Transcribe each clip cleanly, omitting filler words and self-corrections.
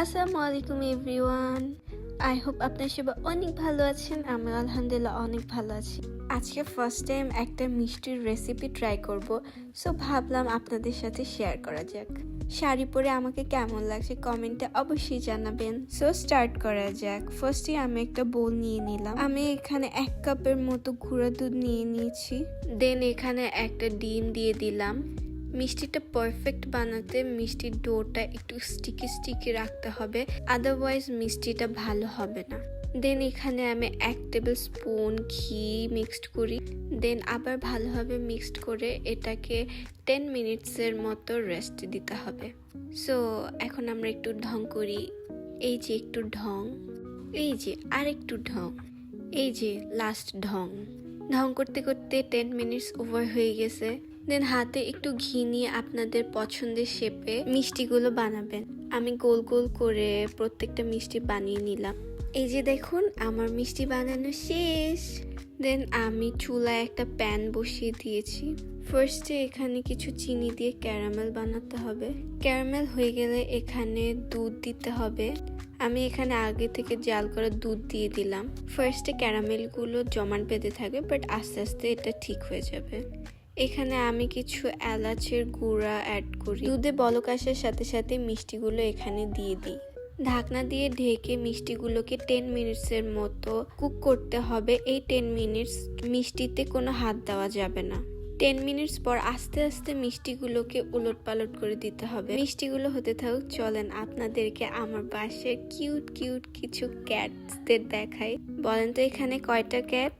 আসসালামু আলাইকুম everyone. I hope আপনার সবাই অনেক ভালো আছেন। আমি আলহামদুলিল্লাহ অনেক ভালো আছি। আজকে ফার্স্ট টাইম একটা মিষ্টির রেসিপি ট্রাই করব, সো ভাবলাম আপনাদের সাথে শেয়ার করা যাক। শাড়ি পরে আমাকে কেমন লাগছে কমেন্টে অবশ্যই জানাবেন। সো স্টার্ট করা যাক। ফার্স্টে আমি একটা বোল নিয়ে নিলাম। আমি এখানে 1 কাপের মতো গুঁড়া দুধ নিয়ে নিয়েছি। দেন এখানে একটা ডিম দিয়ে দিলাম। মিষ্টিটা পারফেক্ট বানাতে মিষ্টির ডোটা একটু স্টিকি রাখতে হবে, আদারওয়াইজ মিষ্টিটা ভালো হবে না। দেন এখানে আমি 1 টেবিল স্পুন ঘি মিক্সড করি। দেন আবার ভালোভাবে মিক্সড করে এটাকে 10 মিনিটসের মতো রেস্ট দিতে হবে। সো এখন আমরা একটু ঢং করি। এই যে একটু ঢং, এই যে আর একটু ঢং, এই যে লাস্ট ঢং। ঢং করতে করতে 10 মিনিটস ওভার হয়ে গেছে। দেন হাতে একটু ঘি নিয়ে আপনাদের পছন্দের শেপে মিষ্টিগুলো বানাবেন। আমি গোল গোল করে প্রত্যেকটা মিষ্টি বানিয়ে নিলাম। এই যে দেখুন আমার মিষ্টি বানানো শেষ। দেন আমি চুলায় একটা প্যান বসিয়ে দিয়েছি। ফার্স্টে এখানে কিছু চিনি দিয়ে ক্যারামেল বানাতে হবে। ক্যারামেল হয়ে গেলে এখানে দুধ দিতে হবে। আমি এখানে আগে থেকে জাল করা দুধ দিয়ে দিলাম। ফার্স্টে ক্যারামেলগুলো জমাট বেঁধে থাকবে, বাট আস্তে আস্তে এটা ঠিক হয়ে যাবে। এখানে আমি কিছু এলাচের গুঁড়া অ্যাড করি। দুধে বলক আসার সাথে সাথে মিষ্টিগুলো এখানে দিয়ে দিই। ঢাকনা দিয়ে ঢেকে মিষ্টিগুলোকে 10 মিনিটসের মতো কুক করতে হবে। এই 10 মিনিটস মিষ্টিতে কোনো হাত দেওয়া যাবে না। 10 মিনিটস পর আস্তে আস্তে মিষ্টিগুলোকে উলট পালট করে দিতে হবে। মিষ্টিগুলো হতে থাকুক, চলেন আপনাদেরকে আমার বাসায় কিউট কিছু ক্যাটসদের দেখাই। বলেন তো এখানে কয়টা ক্যাট?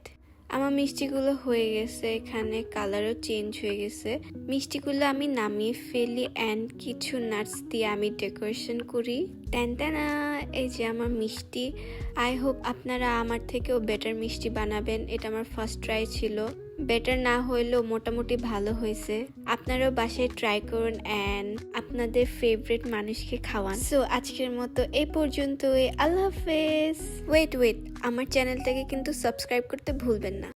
আমার মিষ্টিগুলো হয়ে গেছে, এখানে কালারও চেঞ্জ হয়ে গেছে। মিষ্টিগুলো আমি নামিয়ে ফেলি অ্যান্ড কিছু নাটস দিয়ে আমি ডেকোরেশন করি। টানা, এই যে আমার মিষ্টি। আই হোপ আপনারা আমার থেকেও বেটার মিষ্টি বানাবেন। এটা আমার ফার্স্ট ট্রাই ছিল। বেটার না হইলেও মোটামুটি ভালো হয়েছে। আপনারাও বাসায় ট্রাই করুন অ্যান্ড আপনাদের ফেভারিট মানুষকে খাওয়ান। সো আজকের মতো এই পর্যন্তই। আল্লাহ হাফেজ। ওয়েট, আমার চ্যানেলটাকে কিন্তু সাবস্ক্রাইব করতে ভুলবেন না।